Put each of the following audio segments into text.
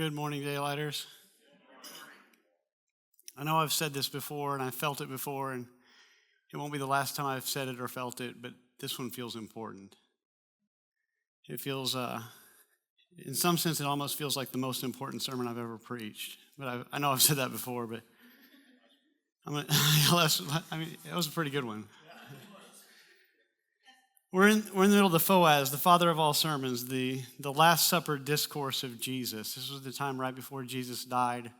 Good morning, Daylighters. I know I've said this before and I felt it before, and it won't be the last time I've said it or felt it, but this one feels important. It feels, in some sense, it almost feels like the most important sermon I've ever preached. But I know I've said that before, but it was a pretty good one. We're in the middle of the FOAS, the father of all sermons, the Last Supper discourse of Jesus. This was the time right before Jesus died,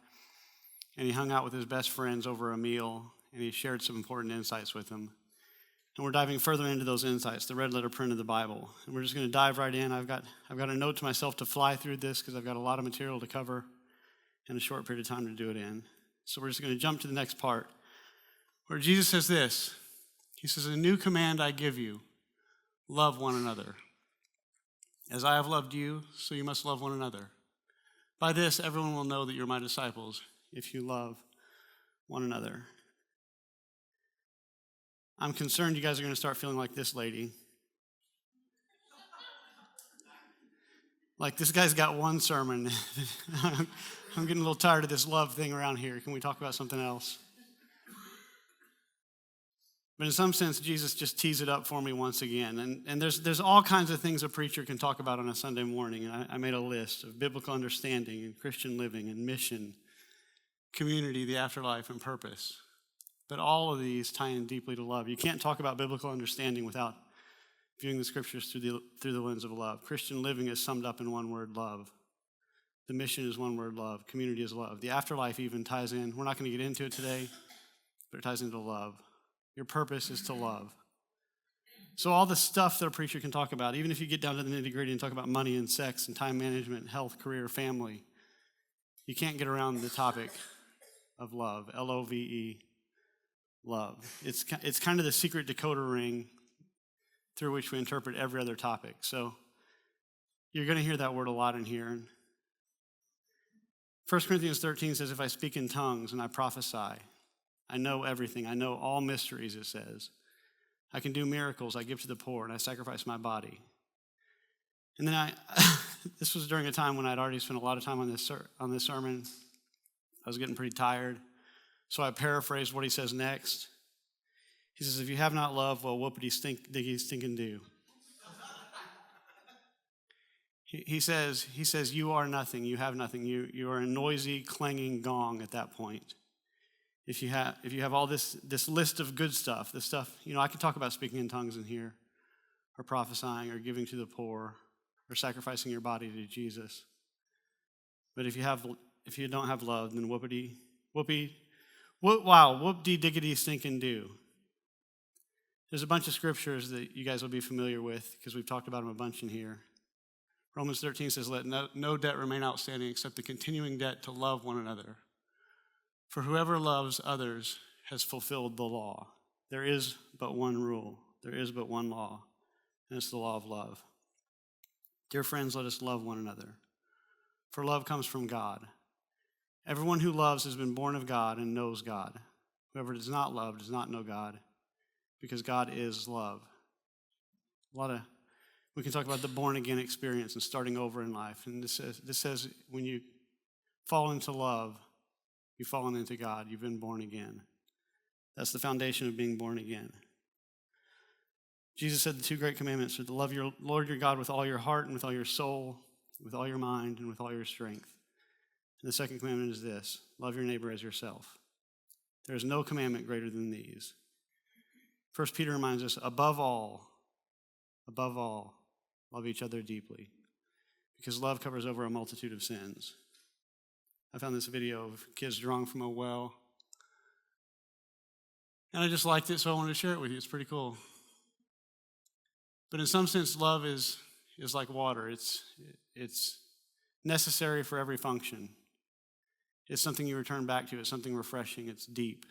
and he hung out with his best friends over a meal, and he shared some important insights with them. And we're diving further into those insights, the red letter print of the Bible. And we're just going to dive right in. I've got a note to myself to fly through this because I've got a lot of material to cover in a short period of time to do it in. So we're just going to jump to the next part, where Jesus says this. He says, "A new command I give you. Love one another. As I have loved you, so you must love one another. By this, everyone will know that you're my disciples, if you love one another." I'm concerned you guys are going to start feeling like this lady. Like, this guy's got one sermon. I'm getting a little tired of this love thing around here. Can we talk about something else? But in some sense, Jesus just tees it up for me once again. And there's all kinds of things a preacher can talk about on a Sunday morning. And I made a list of biblical understanding and Christian living and mission, community, the afterlife, and purpose. But all of these tie in deeply to love. You can't talk about biblical understanding without viewing the scriptures through the lens of love. Christian living is summed up in one word, love. The mission is one word, love. Community is love. The afterlife even ties in. We're not going to get into it today, but it ties into love. Your purpose is to love. So all the stuff that a preacher can talk about, even if you get down to the nitty-gritty and talk about money and sex and time management, health, career, family, you can't get around the topic of love, L-O-V-E, love. It's kind of the secret decoder ring through which we interpret every other topic. So you're going to hear that word a lot in here. 1 Corinthians 13 says, "If I speak in tongues and I prophesy, I know everything. I know all mysteries," it says. "I can do miracles. I give to the poor, and I sacrifice my body." And then this was during a time when I'd already spent a lot of time on this sermon. I was getting pretty tired. So I paraphrased what he says next. He says, "If you have not love, well, whoopity stinking do." He says, you are nothing. You have nothing. You are a noisy, clanging gong at that point. If you have all this list of good stuff, this stuff, I can talk about speaking in tongues in here, or prophesying, or giving to the poor, or sacrificing your body to Jesus. But if you don't have love, then whoop-de-diggity stinking do. There's a bunch of scriptures that you guys will be familiar with because we've talked about them a bunch in here. Romans 13 says, "Let no debt remain outstanding except the continuing debt to love one another. For whoever loves others has fulfilled the law. There is but one rule. There is but one law, and it's the law of love. Dear friends, let us love one another. For love comes from God. Everyone who loves has been born of God and knows God. Whoever does not love does not know God, because God is love." We can talk about the born-again experience and starting over in life. And this says when you fall into love, you've fallen into God. You've been born again. That's the foundation of being born again. Jesus said the two great commandments are to love your Lord your God with all your heart and with all your soul, with all your mind and with all your strength. And the second commandment is this: love your neighbor as yourself. There is no commandment greater than these. 1 Peter reminds us, above all, love each other deeply, because love covers over a multitude of sins. I found this video of kids drawing from a well, and I just liked it, so I wanted to share it with you. It's pretty cool. But in some sense, love is like water. It's necessary for every function. It's something you return back to. It's something refreshing. It's deep.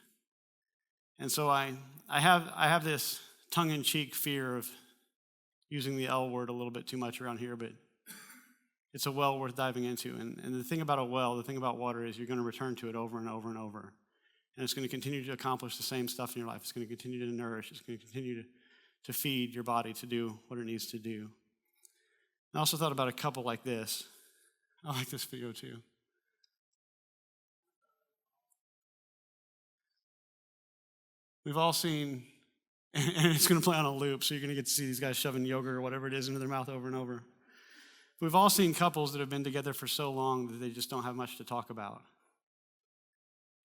And so I have this tongue-in-cheek fear of using the L word a little bit too much around here, but it's a well worth diving into. And the thing about a well, the thing about water is you're going to return to it over and over and over. And it's going to continue to accomplish the same stuff in your life. It's going to continue to nourish. It's going to continue to feed your body to do what it needs to do. I also thought about a couple like this. I like this video too. We've all seen, and it's going to play on a loop, so you're going to get to see these guys shoving yogurt or whatever it is into their mouth over and over. We've all seen couples that have been together for so long that they just don't have much to talk about.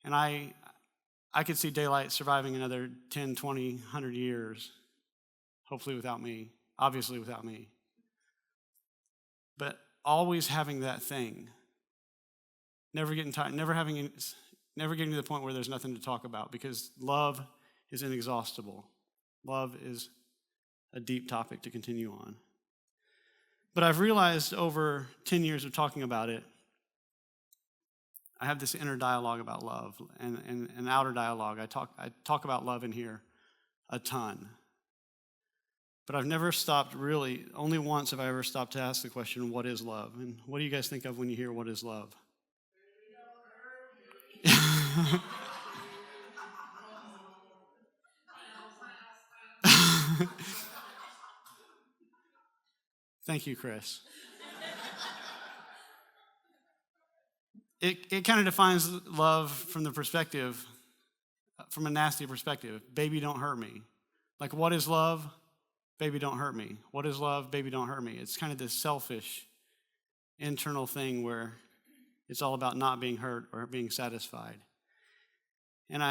And I could see daylight surviving another 10, 20, 100 years, hopefully without me, obviously without me. But always having that thing, never getting tired, never getting to the point where there's nothing to talk about, because love is inexhaustible. Love is a deep topic to continue on. But I've realized over 10 years of talking about it, I have this inner dialogue about love and an outer dialogue. I talk about love in here a ton. But I've never stopped really, only once have I ever stopped to ask the question, what is love? And what do you guys think of when you hear what is love? Thank you, Chris. It kind of defines love from the perspective, from a nasty perspective. Baby, don't hurt me. Like, what is love? Baby, don't hurt me. What is love? Baby, don't hurt me. It's kind of this selfish, internal thing where it's all about not being hurt or being satisfied. And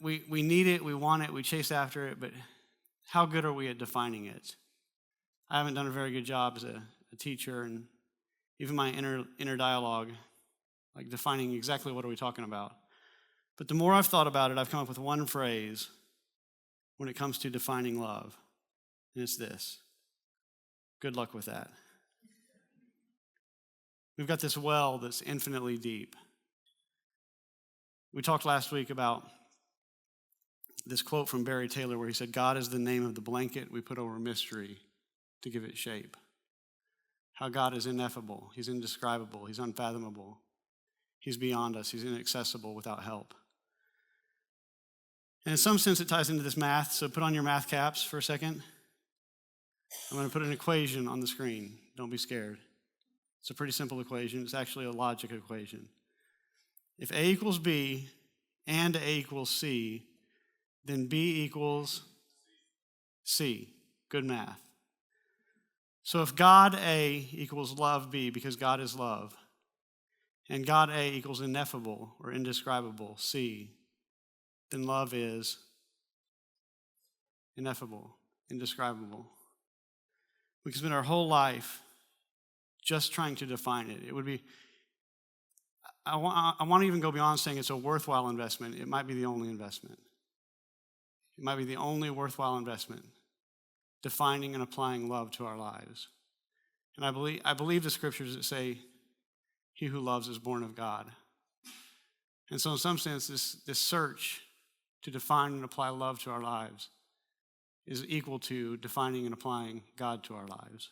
we need it, we want it, we chase after it, but how good are we at defining it? I haven't done a very good job as a teacher, and even my inner dialogue, like defining exactly what are we talking about. But the more I've thought about it, I've come up with one phrase when it comes to defining love, and it's this. Good luck with that. We've got this well that's infinitely deep. We talked last week about this quote from Barry Taylor where he said, God is the name of the blanket we put over mystery to give it shape. How God is ineffable, he's indescribable, he's unfathomable. He's beyond us, he's inaccessible without help. And in some sense it ties into this math, so put on your math caps for a second. I'm going to put an equation on the screen. Don't be scared. It's a pretty simple equation. It's actually a logic equation. If A equals B and A equals C, then B equals C. Good math. So if God A equals love B, because God is love, and God A equals ineffable or indescribable, C, then love is ineffable, indescribable. We can spend our whole life just trying to define it. It would be, I want to even go beyond saying it's a worthwhile investment. It might be the only investment. It might be the only worthwhile investment, defining and applying love to our lives. And I believe the scriptures that say, he who loves is born of God. And so in some sense, this search to define and apply love to our lives is equal to defining and applying God to our lives.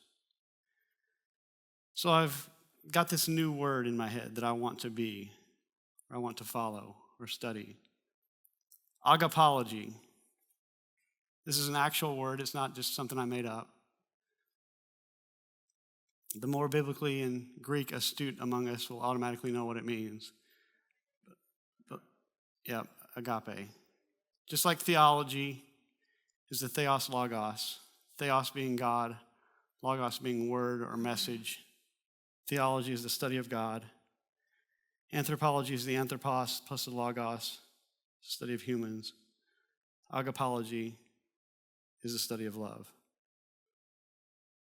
So I've got this new word in my head that I want to be, or I want to follow or study. Agapology. This is an actual word. It's not just something I made up. The more biblically and Greek astute among us will automatically know what it means. But yeah, agape. Just like theology is the theos logos. Theos being God, logos being word or message. Theology is the study of God. Anthropology is the anthropos plus the logos, study of humans. Agapology is the study of love.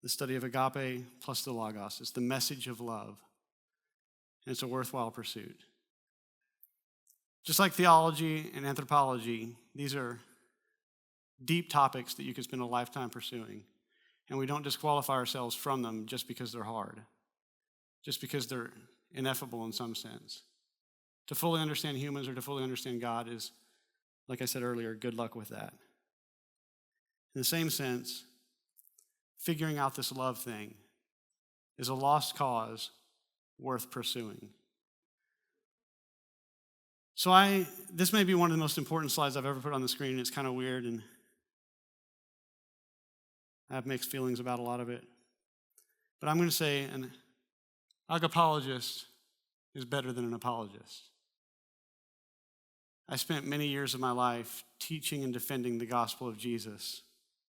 The study of agape plus the logos. It's the message of love. And it's a worthwhile pursuit. Just like theology and anthropology, these are deep topics that you could spend a lifetime pursuing. And we don't disqualify ourselves from them just because they're hard, just because they're ineffable in some sense. To fully understand humans or to fully understand God is, like I said earlier, good luck with that. In the same sense, figuring out this love thing is a lost cause worth pursuing. So this may be one of the most important slides I've ever put on the screen. It's kind of weird, and I have mixed feelings about a lot of it. But I'm going to say an agapologist is better than an apologist. I spent many years of my life teaching and defending the gospel of Jesus,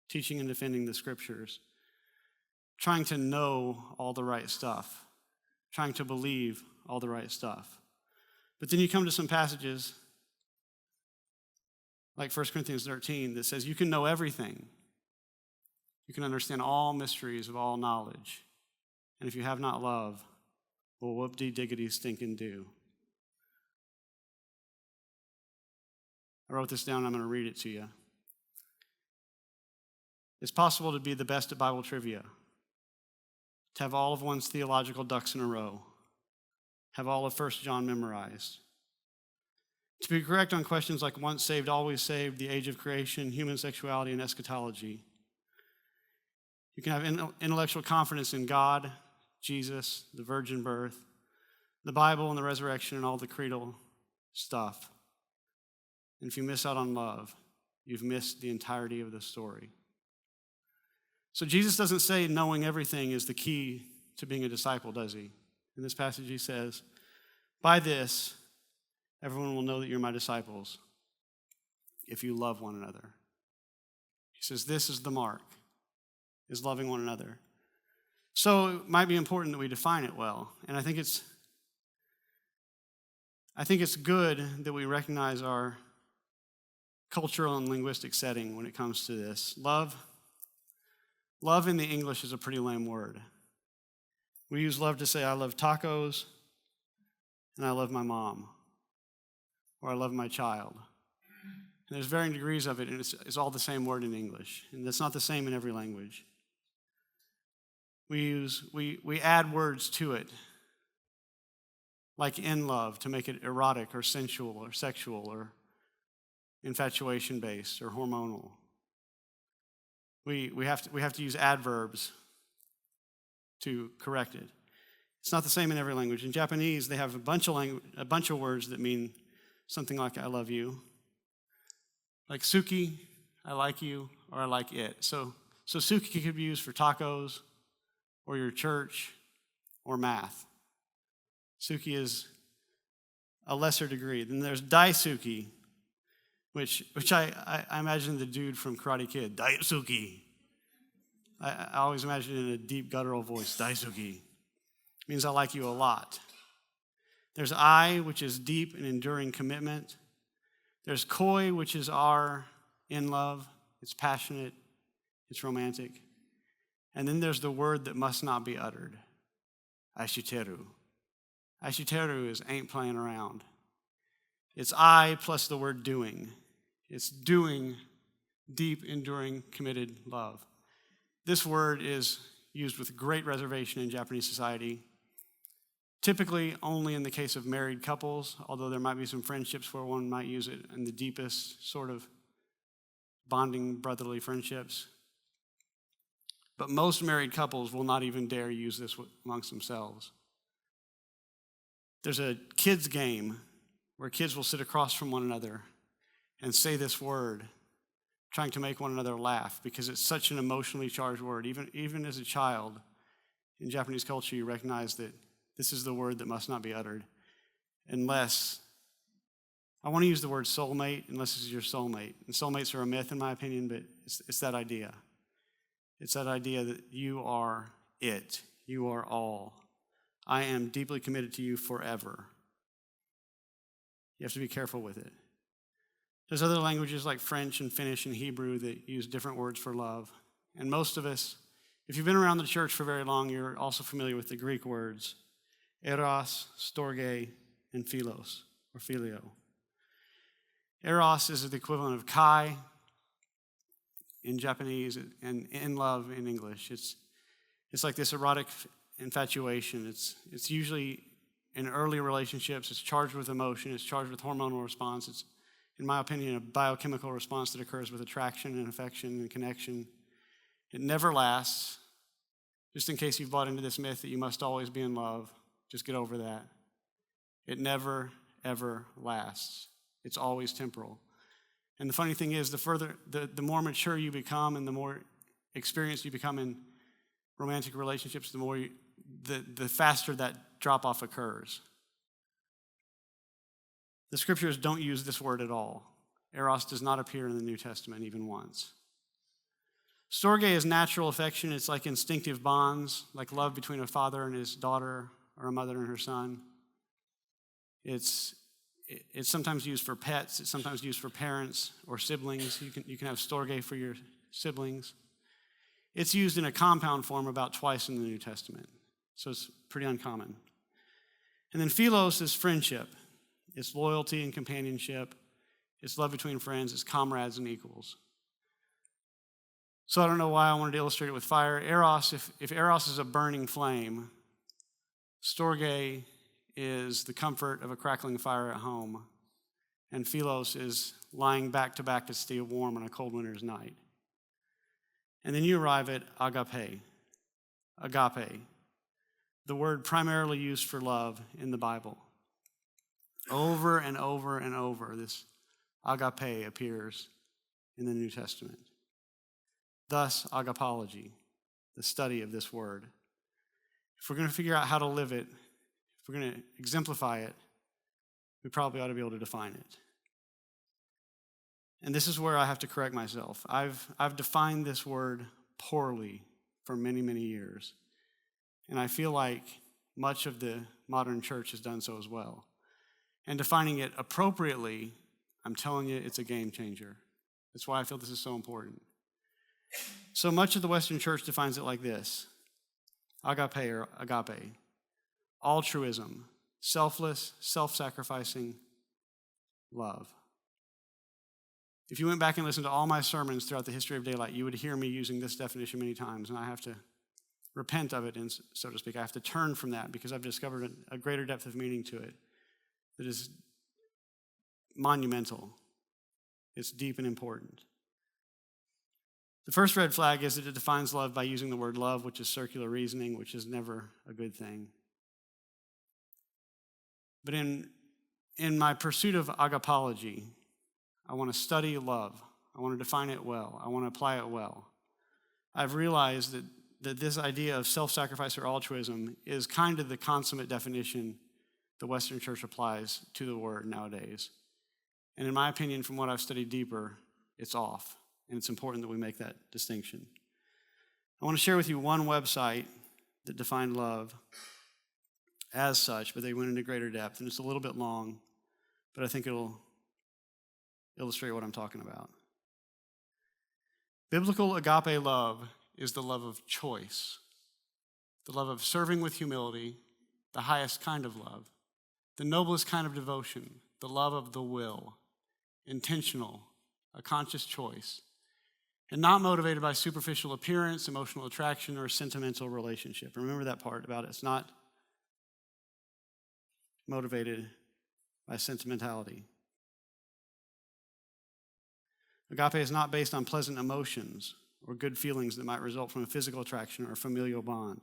teaching and defending the scriptures, trying to know all the right stuff, trying to believe all the right stuff. But then you come to some passages like 1 Corinthians 13 that says you can know everything. You can understand all mysteries of all knowledge. And if you have not love, well, whoop-de-diggity stinking do. I wrote this down. I'm going to read it to you. It's possible to be the best at Bible trivia, to have all of one's theological ducks in a row, have all of 1 John memorized, to be correct on questions like once saved, always saved, the age of creation, human sexuality, and eschatology. You can have intellectual confidence in God, Jesus, the virgin birth, the Bible and the resurrection and all the creedal stuff. And if you miss out on love, you've missed the entirety of the story. So Jesus doesn't say knowing everything is the key to being a disciple, does he? In this passage he says, by this, everyone will know that you're my disciples if you love one another. He says this is the mark, is loving one another. So it might be important that we define it well. And I think it's good that we recognize our cultural and linguistic setting when it comes to this. Love in the English is a pretty lame word. We use love to say, I love tacos, and I love my mom, or I love my child. And there's varying degrees of it, and it's all the same word in English, and it's not the same in every language. We add words to it, like in love, to make it erotic or sensual or sexual or infatuation-based or hormonal. We have to use adverbs to correct it. It's not the same in every language. In Japanese, they have a bunch of words that mean something like I love you. Like suki, I like you, or I like it. So suki could be used for tacos or your church or math. Suki is a lesser degree. Then there's daisuki, which I imagine the dude from Karate Kid, daisuki. I always imagine it in a deep guttural voice, daisuki. It means I like you a lot. There's ai, which is deep and enduring commitment. There's koi, which is our in love. It's passionate. It's romantic. And then there's the word that must not be uttered, aishiteru. Aishiteru is ain't playing around. It's I plus the word doing. It's doing deep, enduring, committed love. This word is used with great reservation in Japanese society, typically only in the case of married couples, although there might be some friendships where one might use it in the deepest sort of bonding brotherly friendships. But most married couples will not even dare use this amongst themselves. There's a kids' game where kids will sit across from one another and say this word, trying to make one another laugh because it's such an emotionally charged word. Even as a child, in Japanese culture, you recognize that this is the word that must not be uttered unless, I want to use the word soulmate, unless this is your soulmate. And soulmates are a myth in my opinion, but it's that idea. It's that idea that you are it. You are all. I am deeply committed to you forever. You have to be careful with it. There's other languages like French and Finnish and Hebrew that use different words for love. And most of us, if you've been around the church for very long, you're also familiar with the Greek words, eros, storge, and philos, or phileo. Eros is the equivalent of kai in Japanese and in love in English. It's like this erotic infatuation. It's usually in early relationships. It's charged with emotion. It's charged with hormonal response. It's, in my opinion, a biochemical response that occurs with attraction and affection and connection. It never lasts. Just in case you've bought into this myth that you must always be in love, just get over that. It never, ever lasts. It's always temporal. And the funny thing is, the more mature you become and the more experienced you become in romantic relationships, the faster that drop-off occurs. The scriptures don't use this word at all. Eros does not appear in the New Testament even once. Storge is natural affection. It's like instinctive bonds, like love between a father and his daughter or a mother and her son. It's sometimes used for pets. It's sometimes used for parents or siblings. You can have storge for your siblings. It's used in a compound form about twice in the New Testament, so it's pretty uncommon. And then philos is friendship. It's loyalty and companionship. It's love between friends. It's comrades and equals. So I don't know why I wanted to illustrate it with fire. Eros, if Eros is a burning flame, storge is the comfort of a crackling fire at home, and philos is lying back to back to stay warm on a cold winter's night. And then you arrive at agape, the word primarily used for love in the Bible. Over and over and over, this agape appears in the New Testament. Thus, agapology, the study of this word. If we're going to figure out how to live it, if we're going to exemplify it, we probably ought to be able to define it. And this is where I have to correct myself. I've defined this word poorly for many, many years. And I feel like much of the modern church has done so as well. And defining it appropriately, I'm telling you, it's a game changer. That's why I feel this is so important. So much of the Western church defines it like this: agape or agape, altruism, selfless, self-sacrificing love. If you went back and listened to all my sermons throughout the history of Daylight, you would hear me using this definition many times, and I have to repent of it, and so to speak. I have to turn from that because I've discovered a greater depth of meaning to it that is monumental. It's deep and important. The first red flag is that it defines love by using the word love, which is circular reasoning, which is never a good thing. But in my pursuit of agapology, I want to study love. I want to define it well. I want to apply it well. I've realized that this idea of self-sacrifice or altruism is kind of the consummate definition the Western church applies to the word nowadays. And in my opinion, from what I've studied deeper, it's off. And it's important that we make that distinction. I want to share with you one website that defined love as such, but they went into greater depth. And it's a little bit long, but I think it'll illustrate what I'm talking about. Biblical agape love is the love of choice, the love of serving with humility, the highest kind of love, the noblest kind of devotion, the love of the will, intentional, a conscious choice, and not motivated by superficial appearance, emotional attraction, or a sentimental relationship. Remember that part about it. It's not motivated by sentimentality. Agape is not based on pleasant emotions or good feelings that might result from a physical attraction or a familial bond.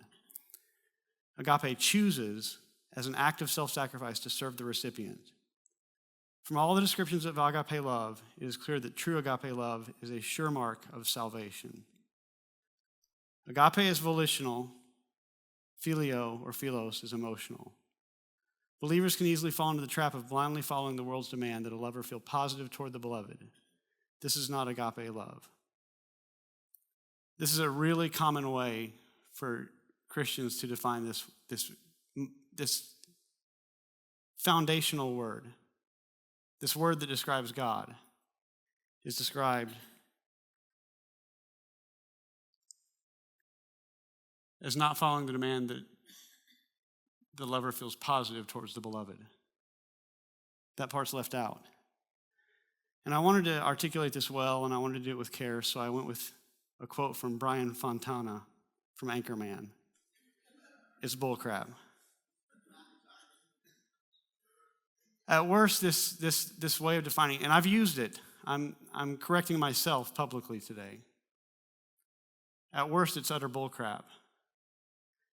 Agape chooses, as an act of self-sacrifice, to serve the recipient. From all the descriptions of agape love, it is clear that true agape love is a sure mark of salvation. Agape is volitional, phileo or philos is emotional. Believers can easily fall into the trap of blindly following the world's demand that a lover feel positive toward the beloved. This is not agape love. This is a really common way for Christians to define this foundational word. This word that describes God is described as not following the demand that the lover feels positive towards the beloved. That part's left out. And I wanted to articulate this well, and I wanted to do it with care, so I went with a quote from Brian Fontana from Anchorman. It's bullcrap. At worst, this way of defining, and I've used it. I'm correcting myself publicly today. At worst, it's utter bullcrap.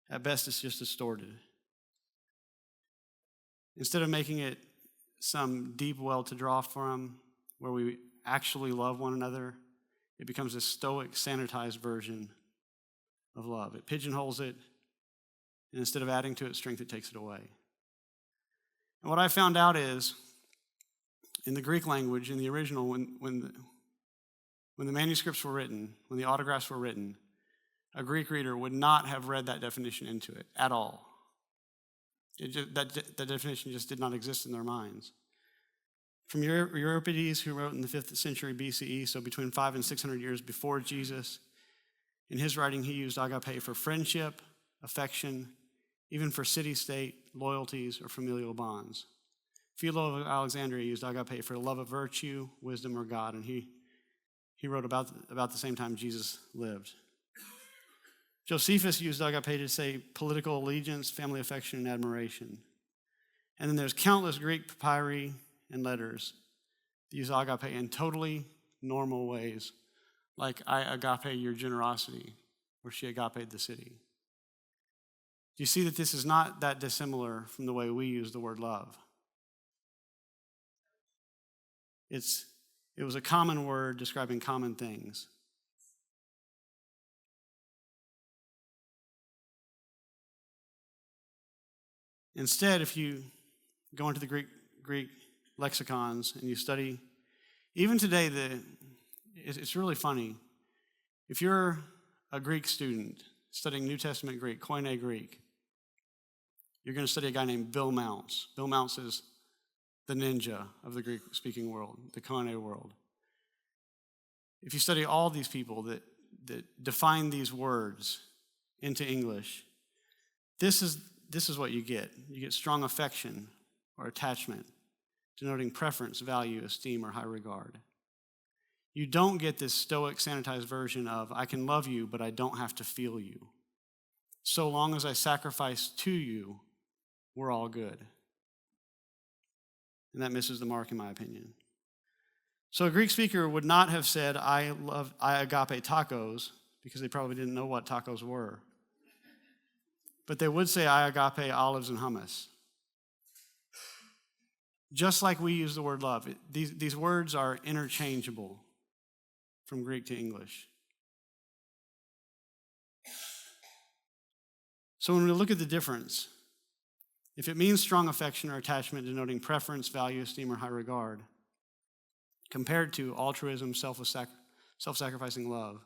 At best, it's just distorted. Instead of making it some deep well to draw from, where we actually love one another, it becomes a stoic, sanitized version of love. It pigeonholes it, and instead of adding to its strength, it takes it away. And what I found out is In the Greek language, in the original, when the manuscripts were written, when the autographs were written, a Greek reader would not have read that definition into it at all. That definition just did not exist in their minds. From Euripides, who wrote in the 5th century BCE, so between 500 and 600 years before Jesus, in his writing he used agape for friendship, affection, even for city-state, loyalties, or familial bonds. Philo of Alexandria used agape for love of virtue, wisdom, or God, and he wrote about the same time Jesus lived. Josephus used agape to say political allegiance, family affection, and admiration. And then there's countless Greek papyri and letters that use agape in totally normal ways, like I agape your generosity, or she agaped the city. Do you see that this is not that dissimilar from the way we use the word love? It was a common word describing common things. Instead, if you go into the Greek lexicons and you study, even today, it's really funny. If you're a Greek student studying New Testament Greek, Koine Greek, you're going to study a guy named Bill Mounce. Bill Mounce is the ninja of the Greek-speaking world, the Koine world. If you study all these people that define these words into English, this is what you get. You get strong affection or attachment, denoting preference, value, esteem, or high regard. You don't get this stoic, sanitized version of, I can love you, but I don't have to feel you. So long as I sacrifice to you, we're all good. And that misses the mark, in my opinion. So a Greek speaker would not have said, I agape tacos, because they probably didn't know what tacos were. But they would say, I agape olives and hummus. Just like we use the word love, these words are interchangeable from Greek to English. So when we look at the difference, if it means strong affection or attachment denoting preference, value, esteem, or high regard, compared to altruism, self-sacrificing love,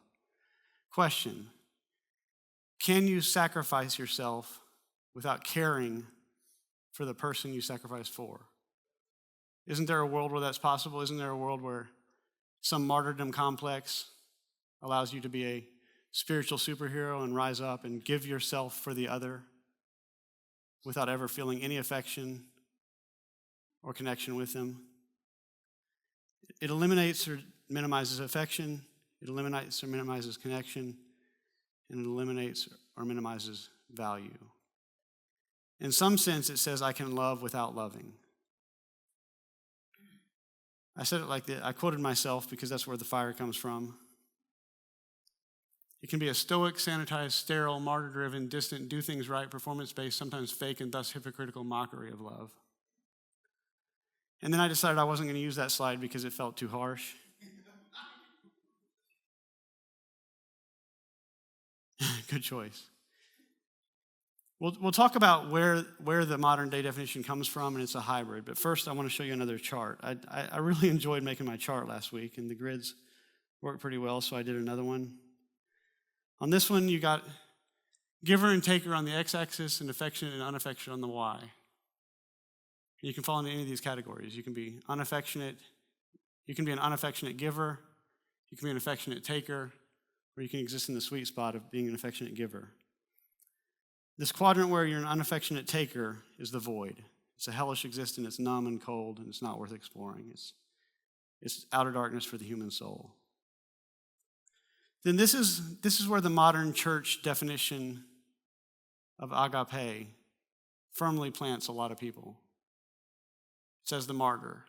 question, can you sacrifice yourself without caring for the person you sacrifice for? Isn't there a world where that's possible? Isn't there a world where some martyrdom complex allows you to be a spiritual superhero and rise up and give yourself for the other without ever feeling any affection or connection with them? It eliminates or minimizes affection. It eliminates or minimizes connection. And it eliminates or minimizes value. In some sense, it says, I can love without loving. I said it like this. I quoted myself because that's where the fire comes from. It can be a stoic, sanitized, sterile, martyr-driven, distant, do things right, performance-based, sometimes fake, and thus hypocritical mockery of love. And then I decided I wasn't going to use that slide because it felt too harsh. Good choice. We'll talk about where the modern day definition comes from, and it's a hybrid. But first, I want to show you another chart. I really enjoyed making my chart last week, and the grids worked pretty well, so I did another one. On this one, you got giver and taker on the x-axis and affectionate and unaffectionate on the y. You can fall into any of these categories. You can be unaffectionate. You can be an unaffectionate giver. You can be an affectionate taker. Or you can exist in the sweet spot of being an affectionate giver. This quadrant where you're an unaffectionate taker is the void. It's a hellish existence. It's numb and cold, and it's not worth exploring. It's outer darkness for the human soul. Then this is where the modern church definition of agape firmly plants a lot of people. It says the martyr.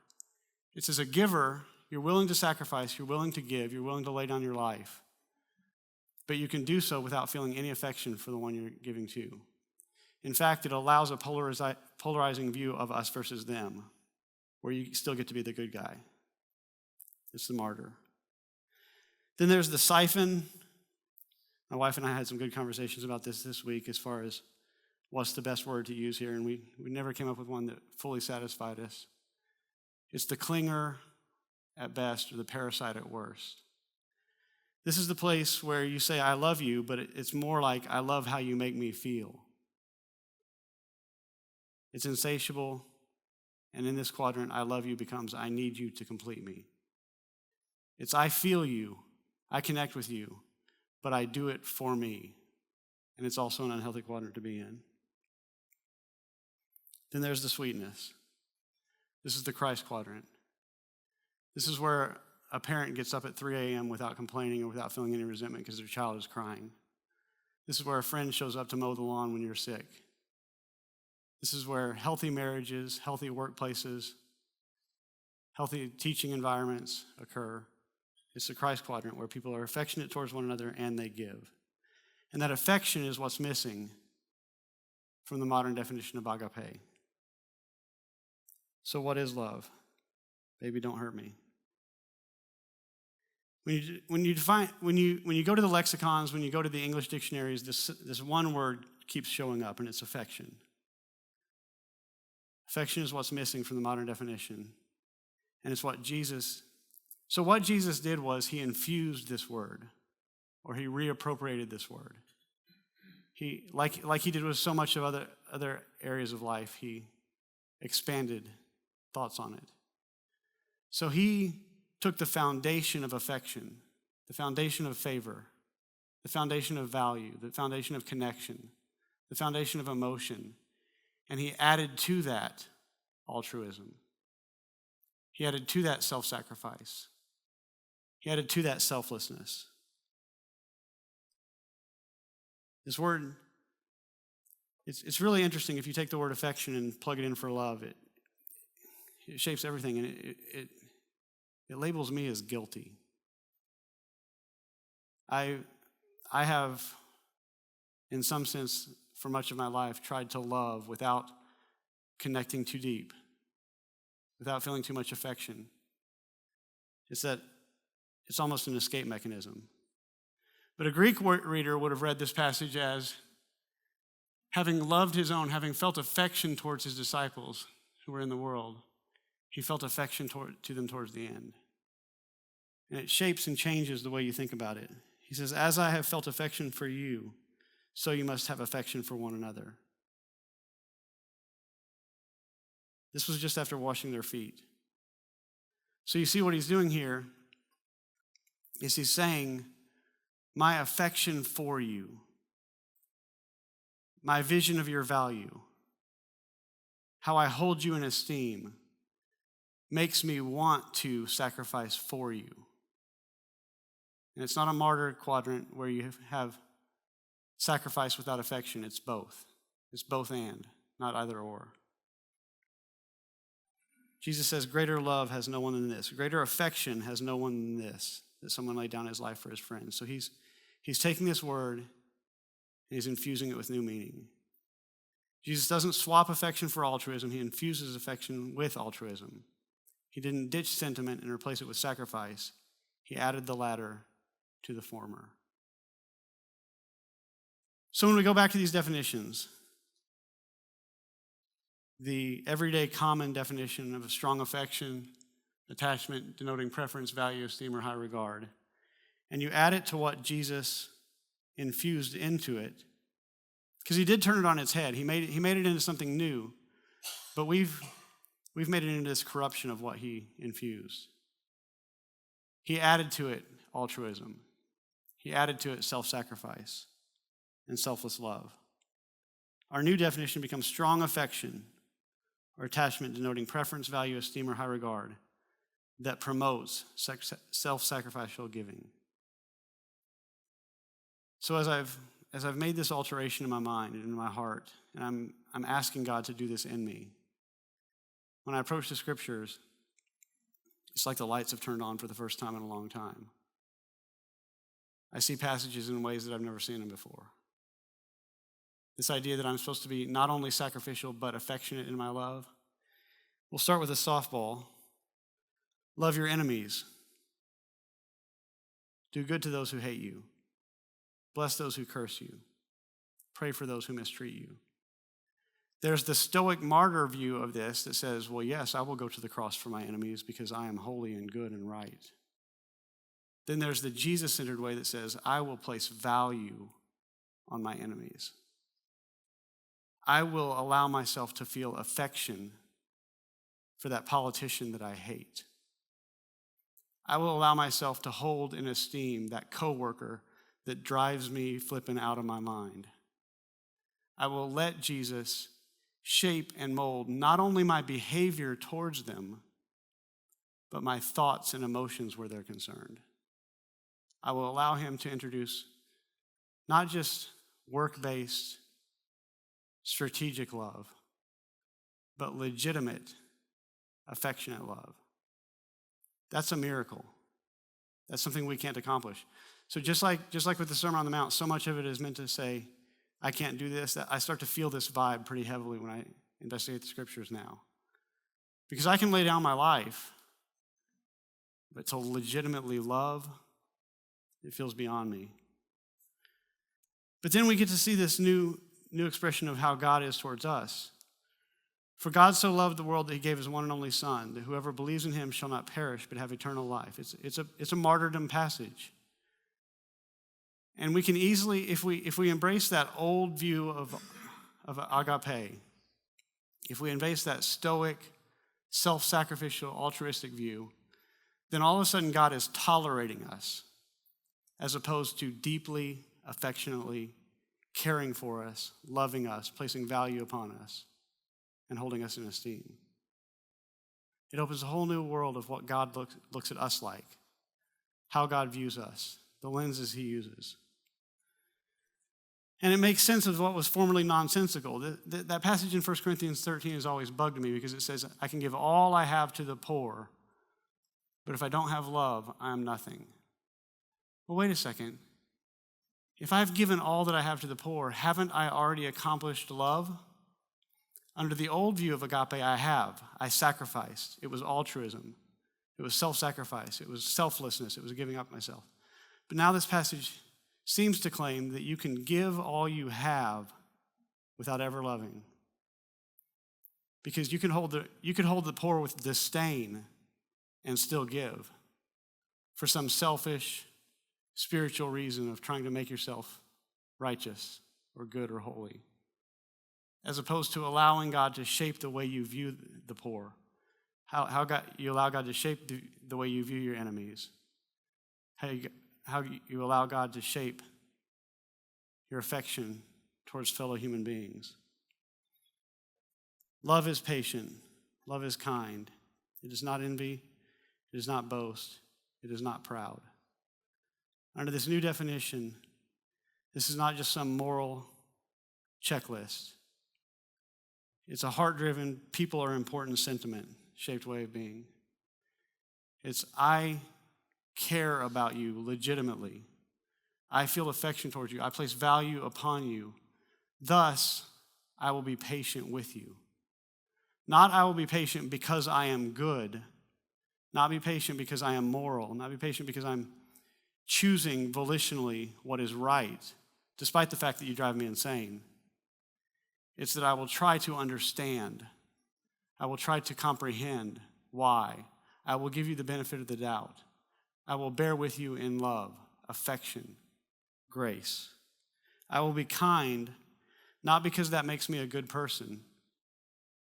It says a giver, you're willing to sacrifice, you're willing to give, you're willing to lay down your life. But you can do so without feeling any affection for the one you're giving to. In fact, it allows a polarizing view of us versus them, where you still get to be the good guy. It's the martyr. Then there's the siphon. My wife and I had some good conversations about this week as far as what's the best word to use here, and we never came up with one that fully satisfied us. It's the clinger at best or the parasite at worst. This is the place where you say, I love you, but it's more like, I love how you make me feel. It's insatiable, and in this quadrant, I love you becomes, I need you to complete me. It's, I feel you, I connect with you, but I do it for me. And it's also an unhealthy quadrant to be in. Then there's the sweetness. This is the Christ quadrant. This is where a parent gets up at 3 a.m. without complaining or without feeling any resentment because their child is crying. This is where a friend shows up to mow the lawn when you're sick. This is where healthy marriages, healthy workplaces, healthy teaching environments occur. It's the Christ quadrant where people are affectionate towards one another and they give. And that affection is what's missing from the modern definition of agape. So what is love? Baby, don't hurt me. When you go to the lexicons, when you go to the English dictionaries, this one word keeps showing up, and it's affection. Affection is what's missing from the modern definition. And it's what Jesus did was he infused this word, or he reappropriated this word. He, like he did with so much of other areas of life, he expanded thoughts on it. So he took the foundation of affection, the foundation of favor, the foundation of value, the foundation of connection, the foundation of emotion, and he added to that altruism. He added to that self-sacrifice. He added to that selflessness. This word, it's really interesting if you take the word affection and plug it in for love. It shapes everything, and it labels me as guilty. I have, in some sense, for much of my life, tried to love without connecting too deep, without feeling too much affection. It's almost an escape mechanism. But a Greek reader would have read this passage as having loved his own, having felt affection towards his disciples who were in the world, he felt affection to them towards the end. And it shapes and changes the way you think about it. He says, as I have felt affection for you, so you must have affection for one another. This was just after washing their feet. So you see what he's doing here is he's saying, my affection for you, my vision of your value, how I hold you in esteem, makes me want to sacrifice for you. And it's not a martyr quadrant where you have sacrifice without affection. It's both. It's both and, not either or. Jesus says, greater love has no one than this. Greater affection has no one than this, that someone laid down his life for his friends. So he's taking this word and he's infusing it with new meaning. Jesus doesn't swap affection for altruism. He infuses affection with altruism. He didn't ditch sentiment and replace it with sacrifice. He added the latter to the former. So when we go back to these definitions, the everyday common definition of a strong affection, attachment denoting preference, value, esteem, or high regard, and you add it to what Jesus infused into it, because he did turn it on its head. He made it into something new, but we've made it into this corruption of what he infused. He added to it altruism. He added to it self-sacrifice and selfless love. Our new definition becomes strong affection or attachment denoting preference, value, esteem, or high regard that promotes self-sacrificial giving. So as I've made this alteration in my mind and in my heart, and I'm asking God to do this in me, when I approach the scriptures, it's like the lights have turned on for the first time in a long time. I see passages in ways that I've never seen them before. This idea that I'm supposed to be not only sacrificial, but affectionate in my love. We'll start with a softball. Love your enemies. Do good to those who hate you. Bless those who curse you. Pray for those who mistreat you. There's the stoic martyr view of this that says, well, yes, I will go to the cross for my enemies because I am holy and good and right. Then there's the Jesus-centered way that says, I will place value on my enemies. I will allow myself to feel affection for that politician that I hate. I will allow myself to hold in esteem that coworker that drives me flipping out of my mind. I will let Jesus shape and mold not only my behavior towards them, but my thoughts and emotions where they're concerned. I will allow him to introduce not just work-based, strategic love, but legitimate, affectionate love. That's a miracle. That's something we can't accomplish. So just like with the Sermon on the Mount, so much of it is meant to say, I can't do this. I start to feel this vibe pretty heavily when I investigate the scriptures now. Because I can lay down my life, but to legitimately love, it feels beyond me. But then we get to see this new expression of how God is towards us. For God so loved the world that he gave his one and only Son, that whoever believes in him shall not perish but have eternal life. It's a martyrdom passage. And we can easily, if we embrace that old view of agape, if we embrace that stoic, self-sacrificial, altruistic view, then all of a sudden God is tolerating us as opposed to deeply, affectionately caring for us, loving us, placing value upon us, and holding us in esteem. It opens a whole new world of what God looks at us like, how God views us, the lenses he uses. And it makes sense of what was formerly nonsensical. That passage in 1 Corinthians 13 has always bugged me because it says, I can give all I have to the poor, but if I don't have love, I am nothing. Well, wait a second. If I've given all that I have to the poor, haven't I already accomplished love? Under the old view of agape, I sacrificed. It was altruism. It was self-sacrifice. It was selflessness. It was giving up myself. But now this passage seems to claim that you can give all you have without ever loving. Because you could hold the poor with disdain and still give for some selfish, spiritual reason of trying to make yourself righteous or good or holy, as opposed to allowing God to shape the way you view the poor, how you allow God to shape the way you view your enemies, how you allow God to shape your affection towards fellow human beings. Love is patient. Love is kind. It does not envy. It does not boast. It is not proud. Under this new definition, this is not just some moral checklist. It's a heart-driven, people are important sentiment shaped way of being. It's I care about you legitimately. I feel affection towards you. I place value upon you. Thus, I will be patient with you. Not I will be patient because I am good. Not be patient because I am moral. Not be patient because I'm choosing volitionally what is right, despite the fact that you drive me insane. It's that I will try to understand. I will try to comprehend why. I will give you the benefit of the doubt. I will bear with you in love, affection, grace. I will be kind, not because that makes me a good person,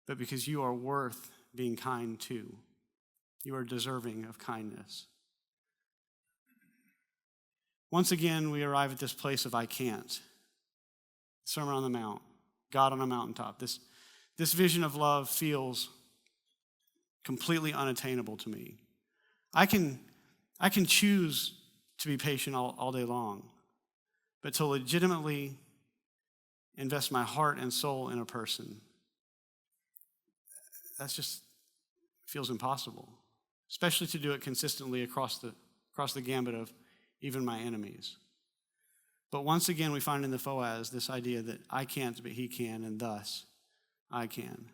but because you are worth being kind to. You are deserving of kindness. Once again, we arrive at this place of I can't. Sermon on the Mount, God on a mountaintop. This vision of love feels completely unattainable to me. I can choose to be patient all day long, but to legitimately invest my heart and soul in a person, that's just feels impossible, especially to do it consistently across the gambit of even my enemies. But once again, we find in the FOAS this idea that I can't, but he can, and thus I can.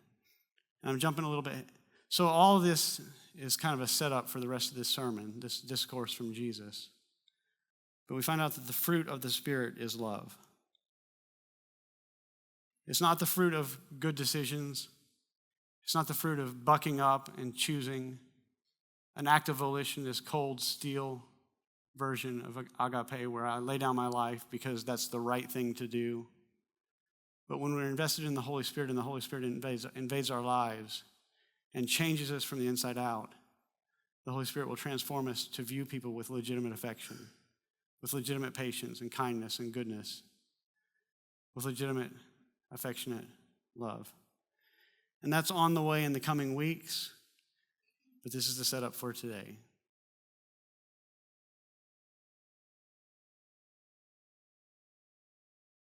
And I'm jumping a little bit. So all of this is kind of a setup for the rest of this sermon, this discourse from Jesus. But we find out that the fruit of the Spirit is love. It's not the fruit of good decisions. It's not the fruit of bucking up and choosing. An act of volition is cold steel version of agape, where I lay down my life because that's the right thing to do. But when we're invested in the Holy Spirit and the Holy Spirit invades our lives and changes us from the inside out, the Holy Spirit will transform us to view people with legitimate affection, with legitimate patience and kindness and goodness, with legitimate, affectionate love. And that's on the way in the coming weeks, but this is the setup for today.